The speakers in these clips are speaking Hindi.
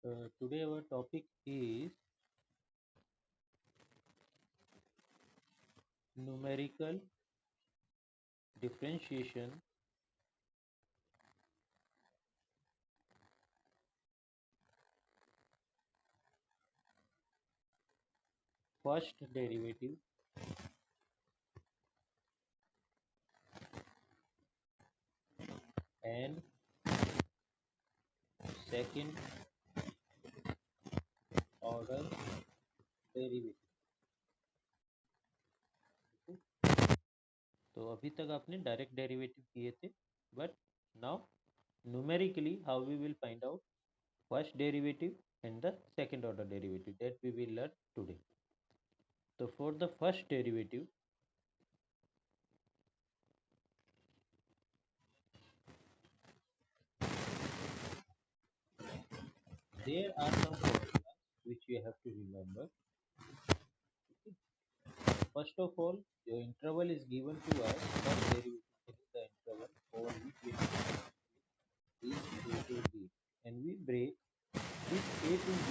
Today our topic is numerical differentiation, first derivative and second order derivative. तो अभी तक आपने डायरेक्ट डेरिवेटिव किए थे, but now numerically how we will find out first derivative and the second order derivative, that we will learn today. So for the first derivative, there are some formulas which you have to remember. First of all, your interval is given to us. First derivative is the interval over which we have is a to b, and we break this a to b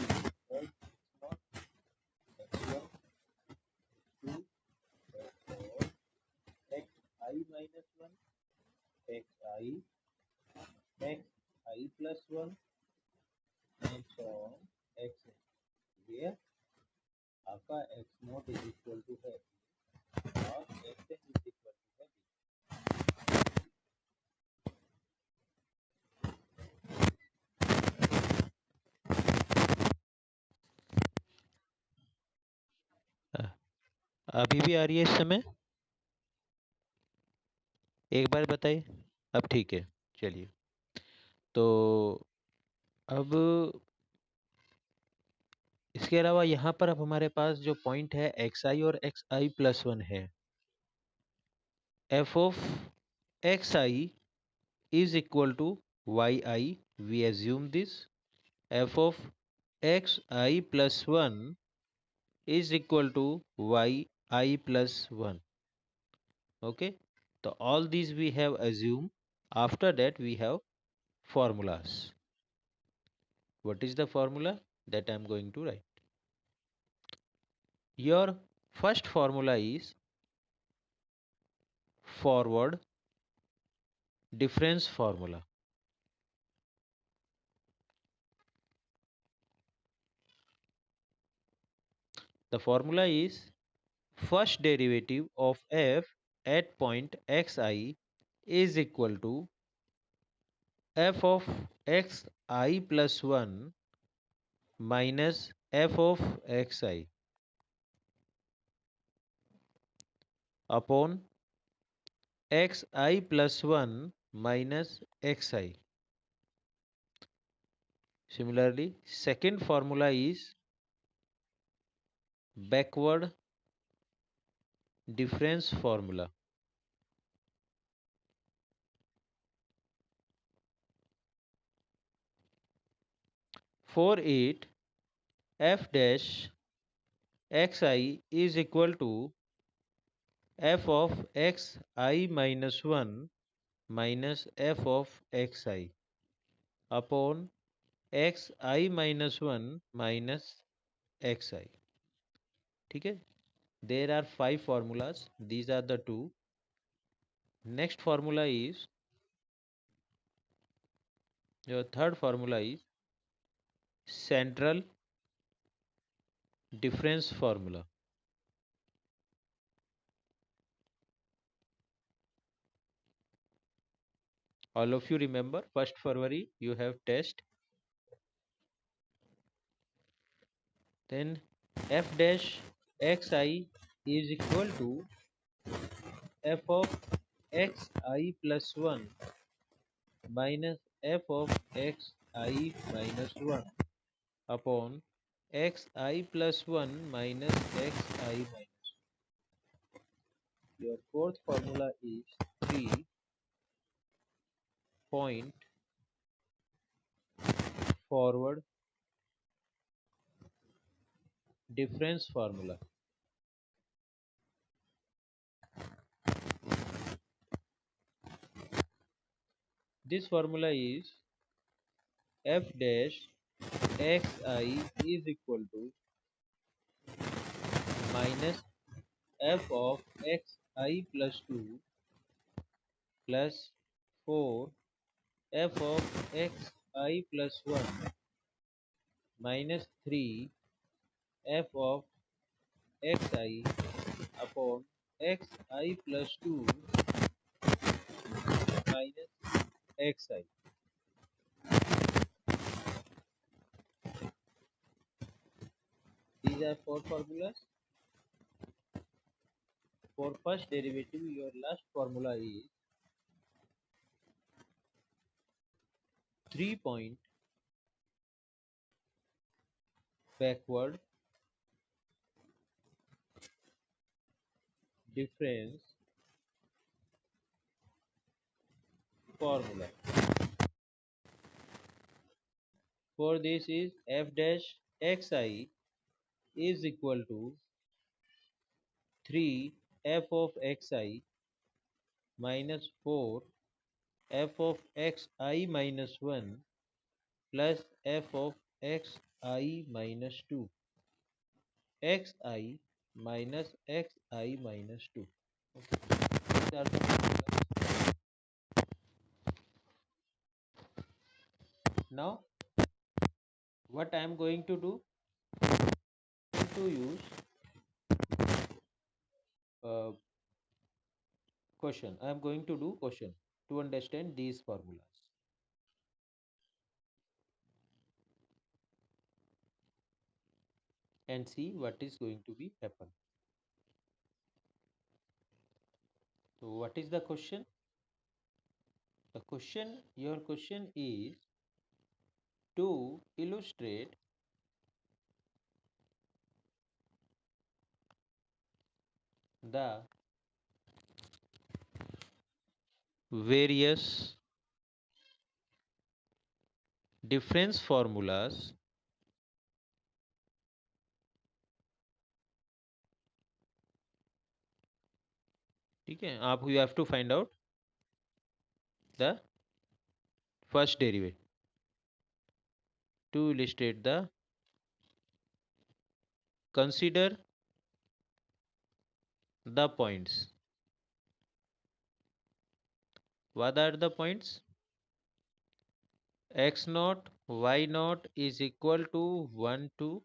as x0, x1, x2, x4, xi minus 1, xi, xi plus 1, and so on, xn, where आपका x0 is equal to है और xn is equal to है b. अभी भी आ रही है इस समय? एक बार बताइए। अब ठीक है, चलिए। तो अब इसके अलावा यहाँ पर अब हमारे पास जो पॉइंट है xi और xi प्लस 1 है। f of xi is equal to yi. We assume this. f of xi plus 1 is equal to yi plus 1. Okay. So all these we have assumed. After that we have formulas. What is the formula? That I am going to write. Your first formula is forward difference formula. The formula is first derivative of f at point xi is equal to f of xi plus 1 minus f of xi upon xi plus 1 minus xi. Similarly, second formula is backward difference formula. For it, f dash xi is equal to f of xi minus 1 minus f of xi upon xi minus 1 minus xi. ठीक है? There are 5 formulas. These are the 2. Next formula is, your third formula is central difference formula. All of you remember, 1st February you have test. Then f dash xi is equal to f of xi plus 1 minus f of xi minus 1 upon xi plus 1 minus xi minus 1. Your fourth formula is 3-point forward difference formula. This formula is f dash xi is equal to minus f of xi plus 2 plus 4 f of xi plus 1 minus 3 f of xi upon xi plus 2 minus xi. These are four formulas. For first derivative, your last formula is 3-point backward difference formula. For this is f dash xi is equal to 3 f of xi minus 4 f of xi minus 1 plus f of xi minus 2 xi minus xi minus 2. Okay. These are the formulas. Now what I am going to do, to use question. I am going to do question to understand these formulas and see what is going to be happen. So what is the question? The question, your question is to illustrate the various difference formulas ठीक है आप you have to find out the first derivative to illustrate the consider the points. What are the points? X naught y naught is equal to 1 to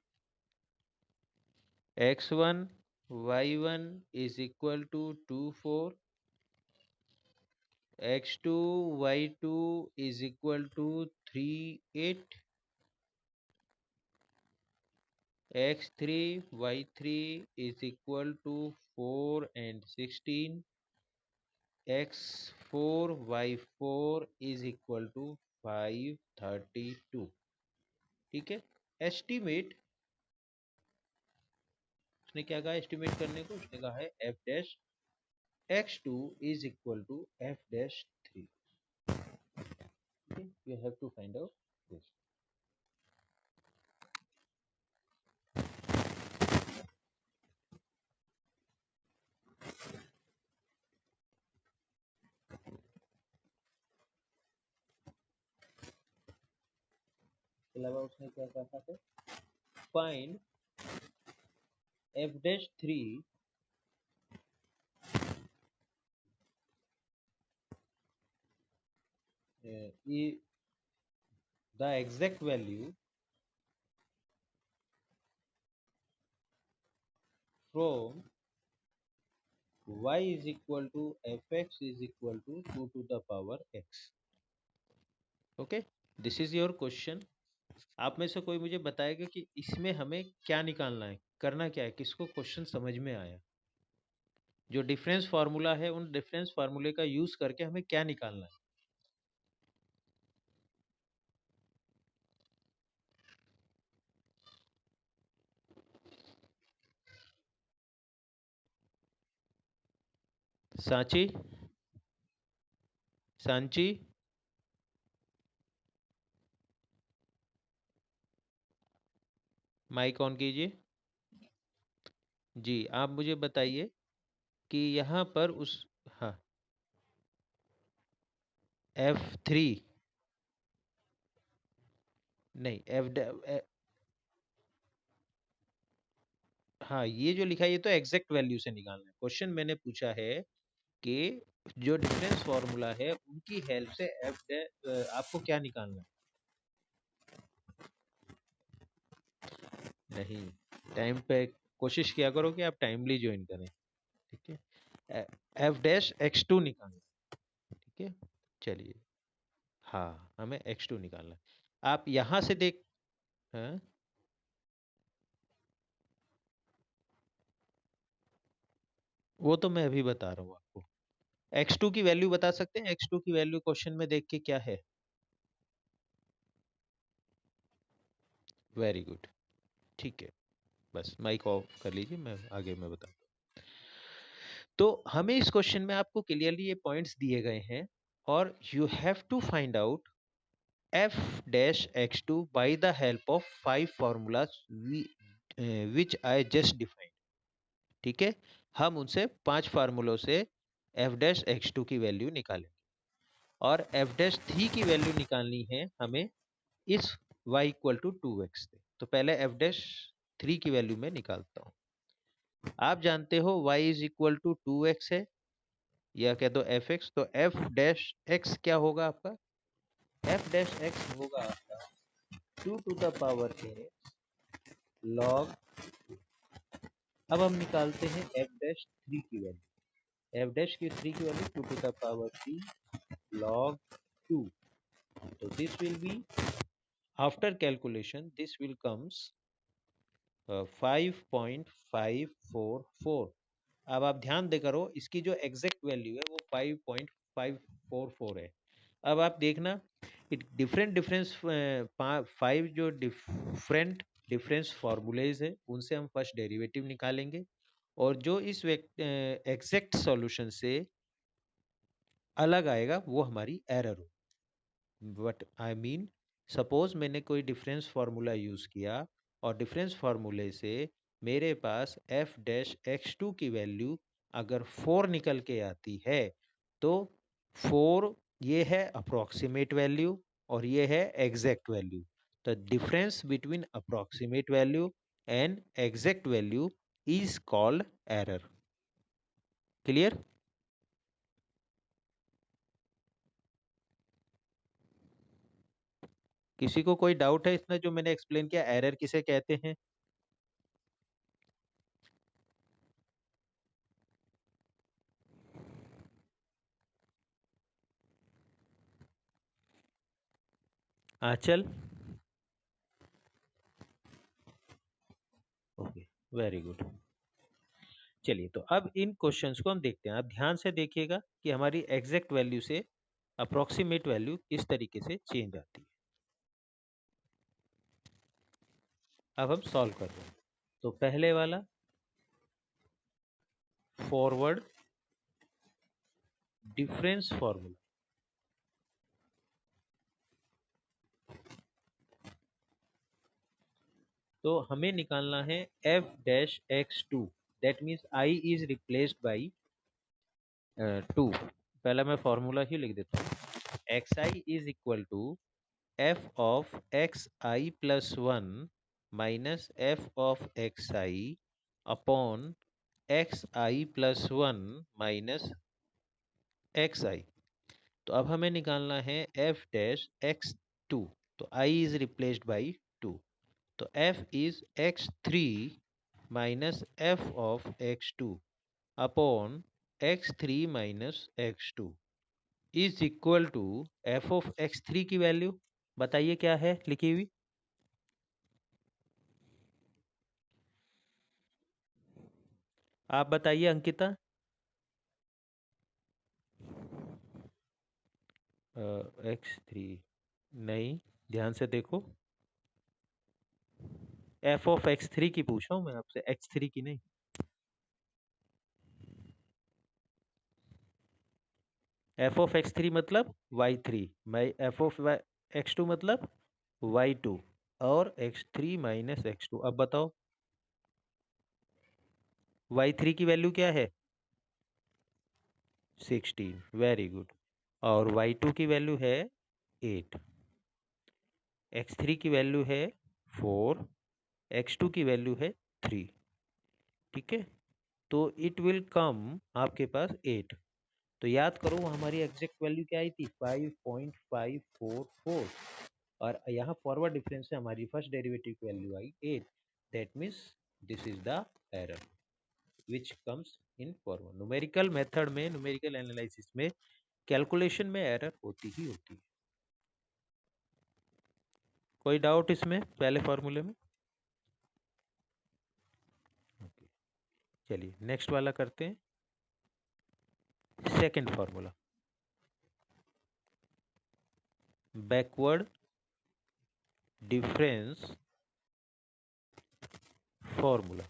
x1 y1 is equal to 2 4 x2 y2 is equal to 3 8 x3 y3 is equal to 4 and 16 x4 y4 is equal to 532 ठीक है एस्टिमेट उसने क्या कहा एस्टिमेट करने को उसने कहा है f dash x2 is equal to f dash 3 okay you have to find out this के अलावा उसने क्या कहा था find f dash 3 the exact value from y is equal to fx is equal to 2 to the power x okay this is your question आप में से कोई मुझे बताएगा कि इसमें हमें क्या निकालना है करना क्या है किसको क्वेश्चन समझ में आया जो डिफरेंस फार्मूला है उन डिफरेंस फार्मूले का यूज करके हमें क्या निकालना है सांची सांची माइक ऑन कीजिए जी आप मुझे बताइए कि यहाँ पर उस हाँ F3 नहीं हाँ, ये जो लिखा है ये तो एग्जैक्ट वैल्यू से निकालना है। क्वेश्चन मैंने पूछा है कि जो डिफरेंस फॉर्मूला है उनकी हेल्प से आपको क्या निकालना है। नहीं, टाइम पे कोशिश किया करो कि आप टाइमली ज्वाइन करें। ठीक है, एफ डैश एक्स टू निकालना है। ठीक है, चलिए। हाँ, हमें एक्स टू निकालना है। आप यहाँ से देख। हाँ, वो तो मैं अभी बता रहा हूँ आपको। एक्स टू की वैल्यू बता सकते हैं? एक्स टू की वैल्यू क्वेश्चन में देख के क्या है? Very good. ठीक है, बस माइक ऑफ कर लीजिए, मैं आगे मैं बता। तो हमें इस क्वेश्चन में आपको क्लियरली ये पॉइंट्स दिए गए हैं और you have to find out f dash x2 by the help of 5 formulas which I just defined। ठीक है, हम उनसे 5 फार्मूलों से f dash x2 की वैल्यू निकालेंगे और f dash 3 की वैल्यू निकालनी है हमें इस y इक्वल टू 2x से। तो पहले f dash 3 की वैल्यू मैं निकालता हूँ। आप जानते हो y is equal to 2x है या कह दो fx, तो f डैश x क्या होगा आपका? f डैश x होगा आपका 2 to the power a log। अब हम निकालते हैं f डैश 3 की वैल्यू। f डैश की 3 की value 2 to the power 3 log 2। तो this will B, after calculation this will comes 5.544। अब आप ध्यान दे करो, इसकी जो एग्जैक्ट वैल्यू है वो 5.544 है। अब आप देखना, डिफरेंट डिफरेंस 5 जो डिफरेंट डिफरेंस फॉर्मूलेज है उनसे हम फर्स्ट डेरिवेटिव निकालेंगे और जो इस एग्जैक्ट सॉल्यूशन से अलग आएगा वो हमारी एरर हो। बट आई मीन, सपोज मैंने कोई डिफरेंस फार्मूला यूज किया और डिफरेंस फार्मूले से मेरे पास f डैश x2 की वैल्यू अगर 4 निकल के आती है तो 4 ये है अप्रोक्सीमेट वैल्यू और ये है exact value. The difference between approximate value and exact value is called error. Clear? किसी को कोई डाउट है इसमें जो मैंने एक्सप्लेन किया, एरर किसे कहते हैं? आंचल? Okay, very good. चलिए, तो अब इन क्वेश्चंस को हम देखते हैं। आप ध्यान से देखिएगा कि हमारी एग्जैक्ट वैल्यू से अप्रोक्सीमेट वैल्यू किस तरीके से चेंज आती है। अब हम सॉल्व कर रहे हैं। तो पहले वाला फॉरवर्ड डिफरेंस फॉर्मूला, तो हमें निकालना है f dash x2। That means I is replaced by 2। पहला मैं फॉर्मूला ही लिख देता हूँ। xi is equal to f of xi plus 1 minus f of xi upon xi plus 1 minus xi। तो अब हमें निकालना है f डैश x2। तो I इज रिप्लेस्ड बाई 2। तो f is x3 minus f of x2 upon x3 minus x2 is equal to f of x3 की वैल्यू बताइए क्या है लिखी हुई? आप बताइए अंकिता। x3 नहीं, ध्यान से देखो। f ऑफ x3 की पूछ रहा हूँ मैं आपसे, x3 की नहीं। f ऑफ x3 मतलब y3, f ऑफ x2 मतलब y2 और x3 माइनस x2। अब बताओ y3 की वैल्यू क्या है? 16। Very good. और y2 की वैल्यू है 8। x3 की वैल्यू है 4, x2 की वैल्यू है 3। ठीक है, तो इट विल कम आपके पास 8। तो याद करो हमारी एग्जैक्ट वैल्यू क्या आई थी 5.544, और यहाँ फॉरवर्ड डिफरेंस से हमारी फर्स्ट डेरिवेटिव की value I 8। That means this is the error which comes in forward. Numerical method में, न्यूमेरिकल एनालिसिस में कैलकुलेशन में एरर होती ही होती है। कोई डाउट इसमें पहले फॉर्मूले में? चलिए नेक्स्ट वाला करते हैं, second formula, backward difference formula.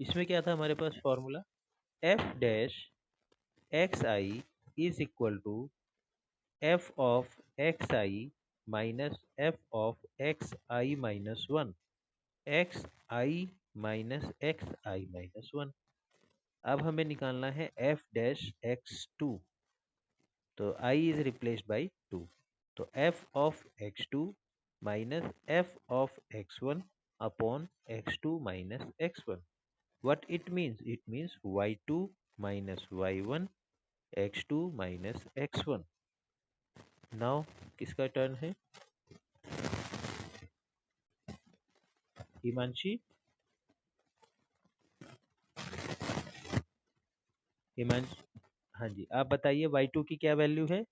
इसमें क्या था हमारे पास formula, f dash x i is equal to f of x i minus f of x i minus one, x i minus x i minus one. अब हमें निकालना है एफ डैश एक्स टू, तो i इज रिप्लेस्ड बाई 2, तो f of x2 minus f of x1 upon x2 minus x1। what it means y2 minus y1 x2 minus x1। Now किसका टर्न है? हिमांशी, हिमांशी, हाँ जी, आप बताइए y2 की क्या वैल्यू है?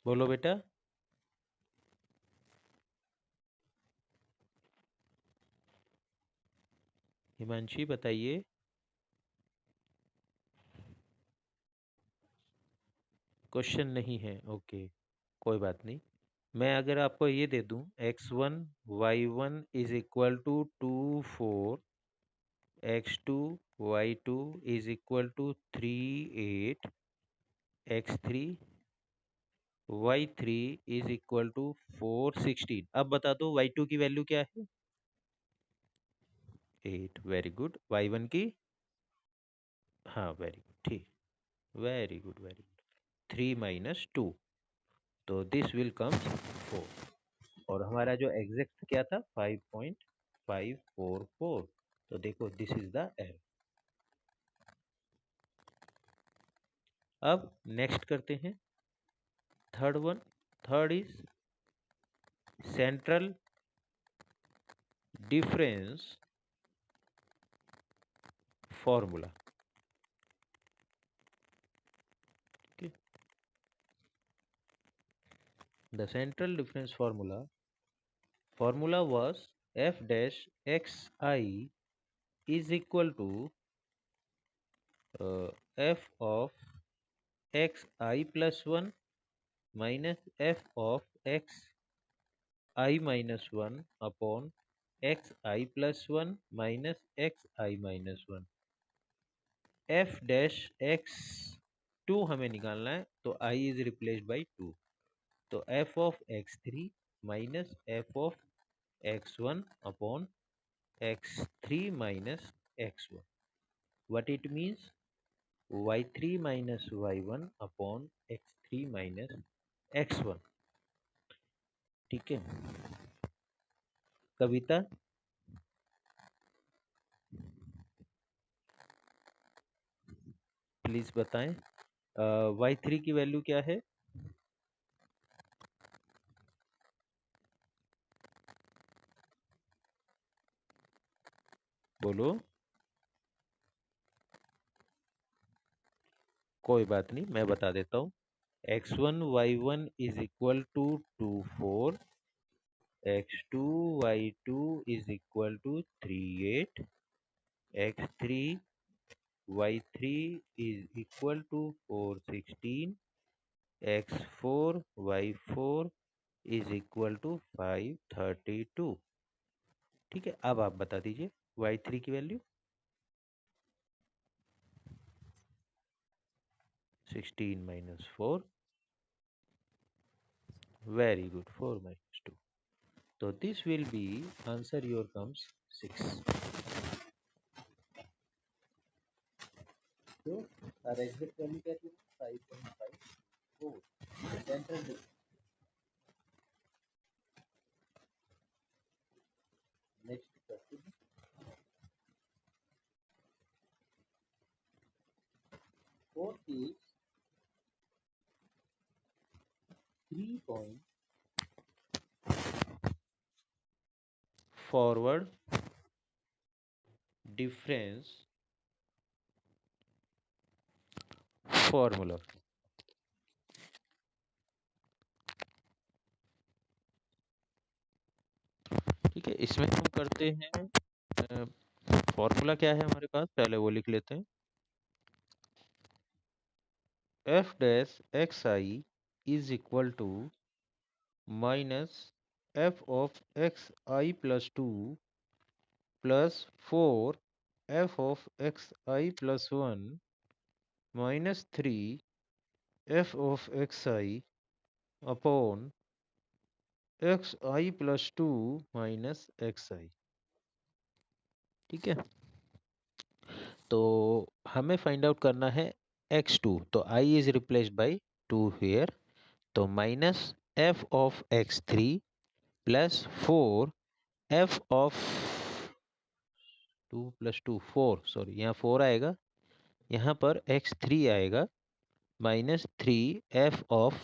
बोलो बेटा। हिमांशी बताइए। क्वेश्चन नहीं है, ओके, कोई बात नहीं। मैं अगर आपको ये दे दूं x1 y1 is equal to 2 4, x2 y2 is equal to 3 8, x3 y3 is equal to 4 16। अब बता दो y2 की वैल्यू क्या है? 8। Very good. y1 की? हाँ वेरी गुड, ठीक, वेरी गुड वेरी गुड। 3 - 2, तो दिस विल कम 4, और हमारा जो एग्जैक्ट क्या था 5.544। तो देखो दिस इज द एरर। अब नेक्स्ट करते हैं third one. Third is central difference formula. The central difference formula was f dash xi is equal to f of xi plus 1 minus f of xi minus 1 upon xi plus 1 minus xi minus 1। f dash x 2 हमें निकालना है, तो i is replaced by 2, तो f of x3 minus f of x1 upon x3 minus x1। what it means y3 minus y1 upon x3 minus x1। ठीक है, कविता प्लीज बताएं y3 की वैल्यू क्या है? बोलो। कोई बात नहीं, मैं बता देता हूँ। x1 y1 is equal to 2 4, x2 y2 is equal to 3 8, x3 y3 is equal to 4 16, x4 y4 is equal to 5 32। ठीक है, अब आप बता दीजिए y3 की वैल्यू। 16 - 4, वेरी गुड, 4 - 2, तो this will B answer your comes 6। तो our exact value क्या थी 5.54 central next question fourth is 3 point forward difference formula। ठीक है, इसमें हम करते हैं फॉर्मूला क्या है हमारे पास, पहले वो लिख लेते हैं। F dash x i is equal to minus f of x i plus two plus 4 f of x i plus one minus 3 f of x i upon x i plus two minus x i. ठीक है, तो हमें फाइंड आउट करना है x2, तो i is replaced by 2 here, तो minus f of x3 plus 4 f of 2 plus 2 4, sorry यहाँ 4 आएगा, यहाँ पर x3 आएगा minus 3 f of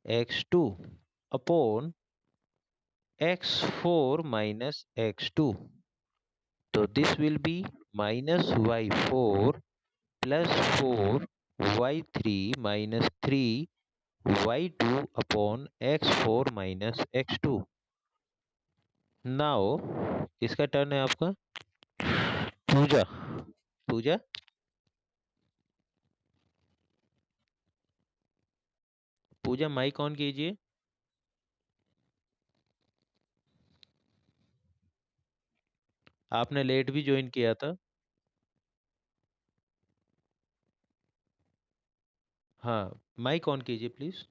x2 upon x4 minus x2, तो this will be minus y4 plus 4 y3 minus 3 y2 upon x4 minus x2। Now किसका टर्न है आपका? पूजा। पूजा, पूजा माइक ऑन कीजिए। आपने लेट भी ज्वाइन किया था। हाँ, माइक ऑन कीजिए प्लीज।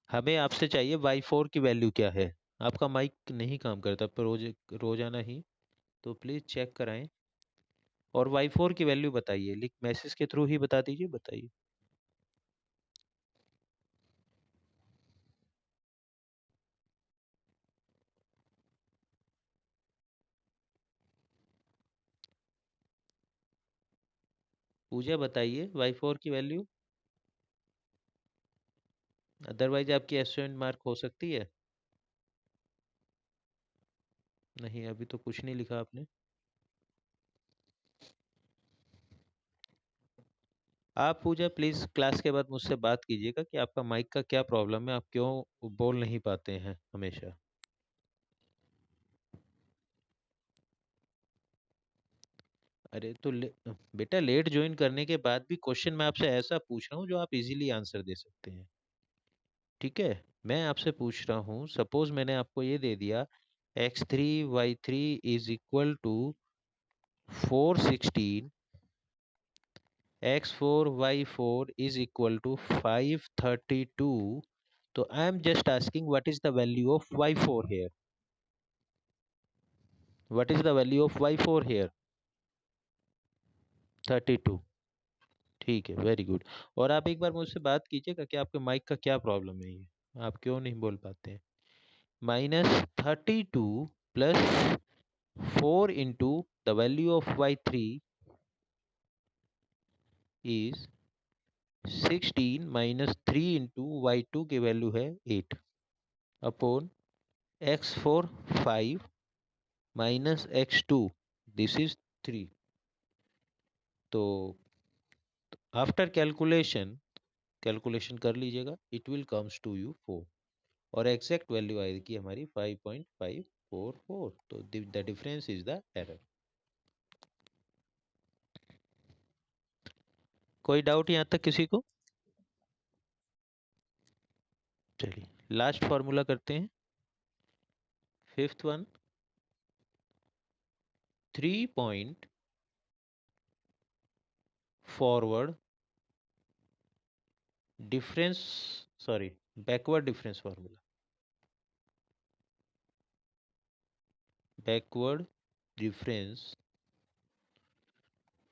हमें आपसे चाहिए y4 की वैल्यू क्या है। आपका माइक नहीं काम करता पर रोजाना ही, तो प्लीज चेक कराएं और y4 की वैल्यू बताइए, लिख मैसेज के थ्रू ही बता दीजिए, बताइए। पूजा बताइए y4 की वैल्यू, अदरवाइज आपकी एब्सेंट मार्क हो सकती है। नहीं, अभी तो कुछ नहीं लिखा आपने। आप पूजा प्लीज क्लास के बाद मुझसे बात कीजिएगा कि आपका माइक का क्या प्रॉब्लम है, आप क्यों बोल नहीं पाते हैं हमेशा। अरे तो बेटा लेट ज्वाइन करने के बाद भी क्वेश्चन मैं आपसे ऐसा पूछ रहा हूँ जो आप इजीली आंसर दे सकते हैं। ठीक है, मैं आपसे पूछ रहा हूँ, सपोज मैंने आपको ये दे दिया x3 y3 is equal to 416, x4 y4 is equal to 532. So I am just asking what is the value of y4 here? What is the value of y4 here? 32। ठीक है, वेरी गुड। और आप एक बार मुझसे बात कीजिएगा कि आपके माइक का क्या प्रॉब्लम है, ये आप क्यों नहीं बोल पाते हैं। -32 plus 4 into the value of y3 is 16 minus 3 into y2 की वैल्यू है 8 upon x4 5 minus x2 this is 3। तो आफ्टर कैलकुलेशन कैलकुलेशन कर लीजिएगा, it will comes to you 4 और एग्जैक्ट वैल्यू आएगी हमारी 5.544, तो the difference is the error. कोई डाउट यहाँ तक किसी को? चलिए लास्ट फॉर्मूला करते हैं, fifth one. 3 point forward difference, sorry backward difference formula, backward difference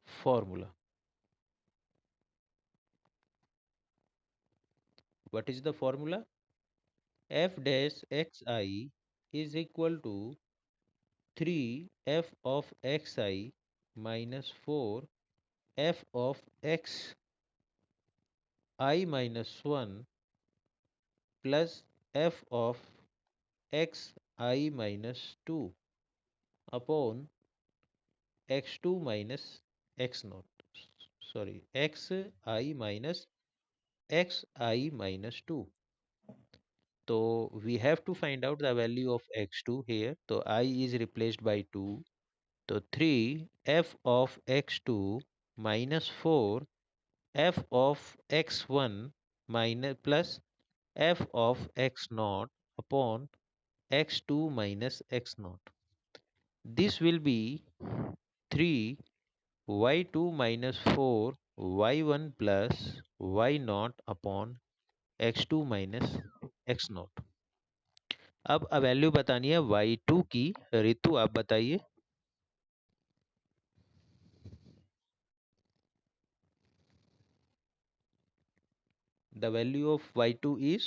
formula. What is the formula? F dash xi is equal to 3 f of xi minus 4 f of x I minus 1 plus f of x I minus 2 upon x2 minus x naught. Sorry, xi minus xi minus 2. So we have to find out the value of x2 here. So I is replaced by 2. So 3 f of x2 minus 4 f of x1 minus plus f of x naught upon x2 minus x naught. This will be 3 y2 minus 4 y1 plus y naught upon x2 minus x naught. अब वैल्यू बतानी है y2 की। रितु आप बताइए। The value of y2 is,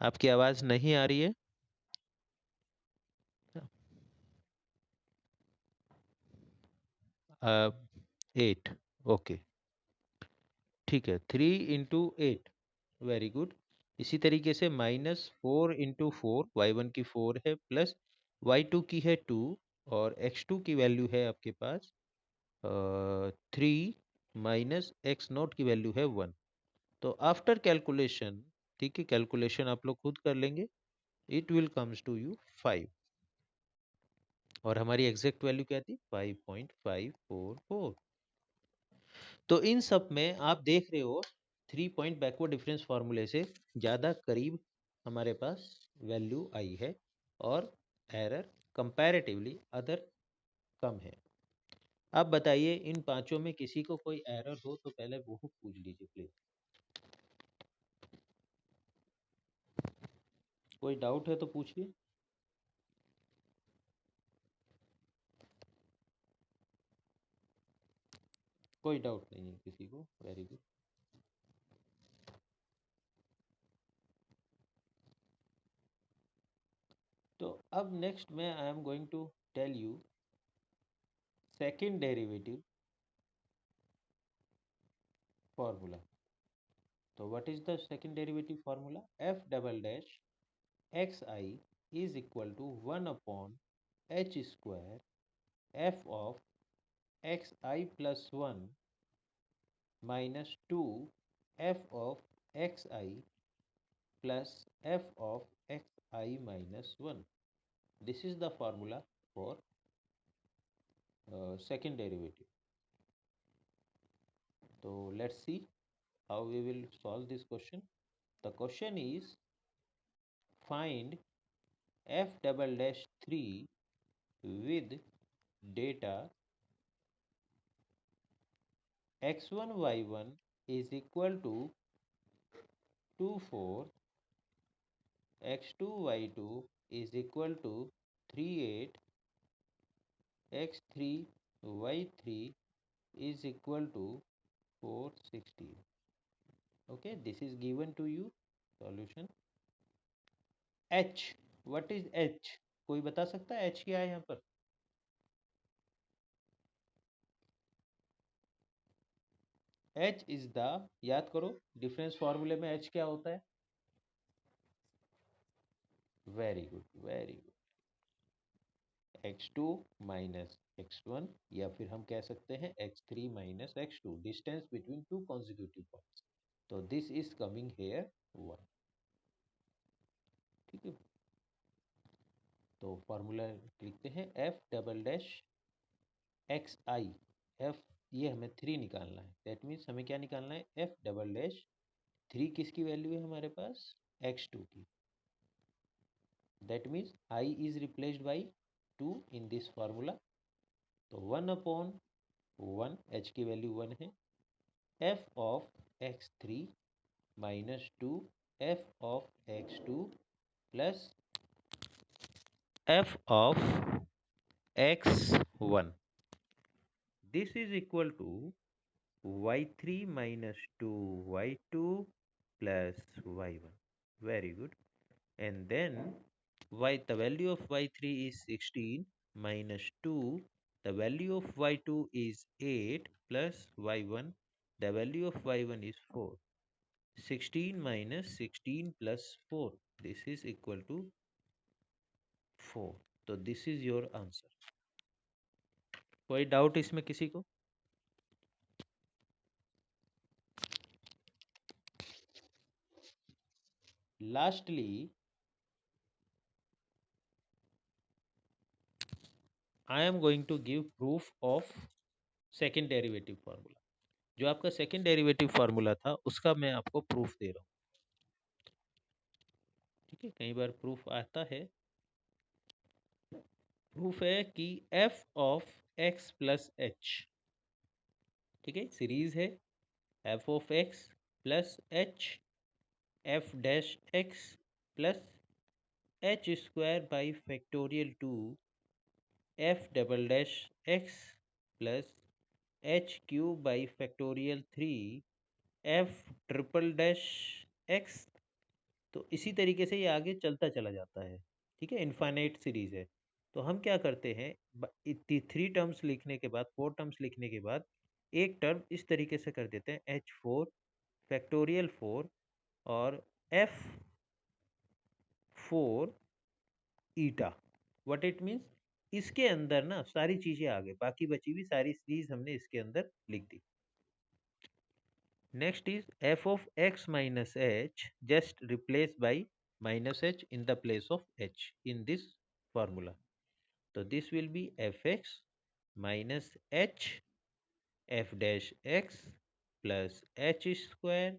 आपकी आवाज नहीं आ रही है। 8। ओके, ठीक है। 3 × 8, वेरी गुड। इसी तरीके से -4 × 4, y1 की 4 है प्लस y2 की है 2 और x2 की वैल्यू है आपके पास 3 माइनस x नॉट की वैल्यू है 1। तो आफ्टर कैलकुलेशन, ठीक है, कैलकुलेशन आप लोग खुद कर लेंगे, it will comes to you 5 और हमारी एग्जैक्ट वैल्यू क्या थी 5.544। तो इन सब में आप देख रहे हो 3 पॉइंट बैकवर्ड डिफरेंस फार्मूले से ज़्यादा करीब हमारे पास वैल्यू आई है और एरर कंपैरेटिवली अदर कम है। अब बताइए इन पांचों में किसी को कोई एरर हो तो पहले वो पूछ लीजिए प्लीज। कोई डाउट है तो पूछिए। कोई डाउट नहीं है किसी को, वेरी गुड। तो अब नेक्स्ट में I am going to tell you second derivative formula. तो what is the second derivative formula? F double dash x i is equal to 1 upon H square f of x i plus 1 minus 2 f of x i plus f of x i minus 1। This is the formula for second derivative. So let's see how we will solve this question. The question is find f double dash 3 with data x1 y1 is equal to 2 4, x2 y2 is equal to 3 8, x3 y3 is equal to 4 16. Okay, this is given to you solution. h, what is h? कोई बता सकता है h क्या है यहाँ पर? h इज द, याद करो डिफरेंस फॉर्मूले में h क्या होता है? Very good very good, x2 minus x1 या फिर हम कह सकते हैं x3 minus x2, distance between two consecutive points. तो दिस इज कमिंग हेयर 1। ठीक है, तो फॉर्मूला लिखते हैं f डबल डैश एक्स आई, f ये हमें 3 निकालना है, दैट मीन्स हमें क्या निकालना है f डबल डैश 3 किसकी वैल्यू है हमारे पास x2 की, that means I is replaced by 2 in this formula। तो 1 upon 1, h की वैल्यू 1 है, f of x3 minus 2 f of x2 plus f of x1. This is equal to y3 minus 2y2 plus y1. Very good. And then the value of y3 is 16 minus 2. The value of y2 is 8 plus y1. The value of y1 is 4. 16 minus 16 plus 4. This is equal to 4. तो this is your answer. कोई डाउट इसमें किसी को? Lastly, I am going to give proof of second derivative formula. जो आपका सेकेंड डेरिवेटिव फार्मूला था उसका मैं आपको प्रूफ दे रहा हूँ. ठीक है, कई बार प्रूफ आता है. प्रूफ है कि f of x plus H. ठीक है, सीरीज है f of x plus H f dash x plus H square by factorial 2 f double dash x plus H cube by factorial 3 f triple dash x. तो इसी तरीके से ये आगे चलता चला जाता है. ठीक है, इनफाइनाइट सीरीज है. तो हम क्या करते हैं, 3 टर्म्स लिखने के बाद, 4 टर्म्स लिखने के बाद एक टर्म इस तरीके से कर देते हैं h4 फैक्टोरियल 4 और f4 eta. What it means, इसके अंदर ना सारी चीजें आ गई, बाकी बची हुई सारी सीरीज हमने इसके अंदर लिख दी. Next is f of x minus h, just replace by minus h in the place of h in this formula. So this will be fx minus h f dash x plus h square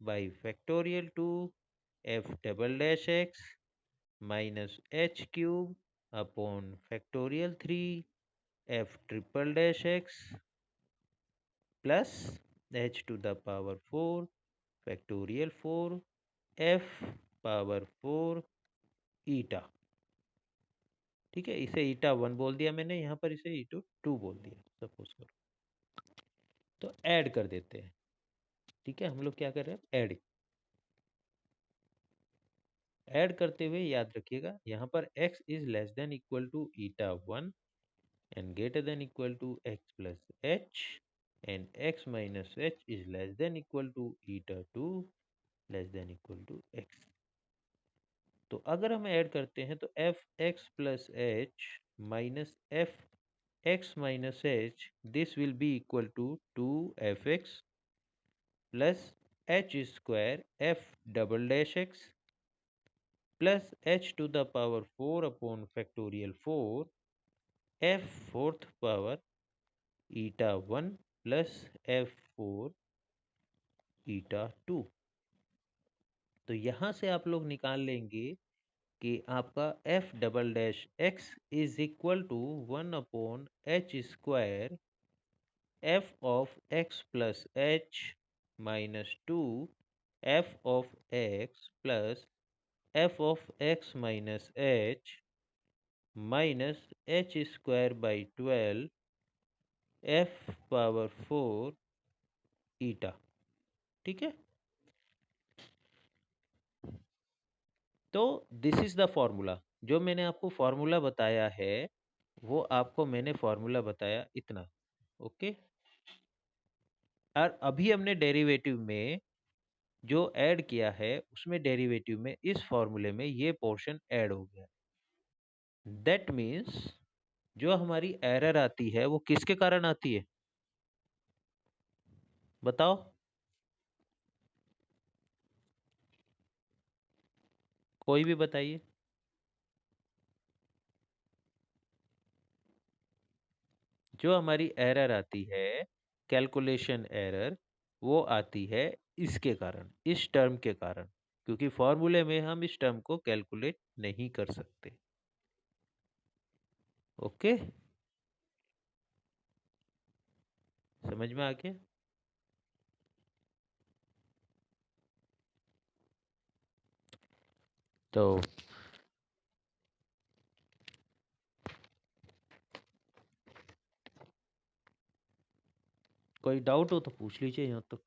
by factorial 2 f double dash x minus h cube upon factorial 3 f triple dash x plus h to the power 4 factorial 4 f power 4 eta. ठीक है, इसे ईटा 1 बोल दिया मैंने, यहाँ पर इसे ईटो 2 बोल दिया सपोज करो. तो ऐड कर देते हैं. ठीक है, हम लोग क्या कर रहे हैं, ऐड करते हुए याद रखिएगा यहाँ पर x is less than equal to eta 1 and greater than equal to x plus h and x minus h is less than equal to eta 2 less than equal to x. तो अगर हम ऐड करते हैं तो F X plus H minus F X minus H, this will be equal to 2f(x) plus H square F double dash X plus H to the power 4 upon factorial 4 f fourth power eta 1 plus f 4 eta 2. तो यहाँ से आप लोग निकाल लेंगे कि आपका f double dash x is equal to 1 upon H square f of x plus H minus 2 f of x plus f of x minus H minus H square by 12 f power 4 eta. ठीक है, तो दिस इज द फॉर्मूला. जो मैंने आपको फॉर्मूला बताया है वो आपको मैंने फॉर्मूला बताया इतना. ओके, और अभी हमने डेरिवेटिव में जो ऐड किया है उसमें डेरिवेटिव में इस फॉर्मूले में ये पोर्शन ऐड हो गया. दैट मीन्स जो हमारी एरर आती है वो किसके कारण आती है, बताओ. कोई भी बताइए. जो हमारी एरर आती है, कैलकुलेशन एरर, वो आती है इसके कारण, इस टर्म के कारण, क्योंकि फॉर्मूले में हम इस टर्म को कैलकुलेट नहीं कर सकते. ओके, समझ में आ गया. तो कोई डाउट हो तो पूछ लीजिए यहाँ तक।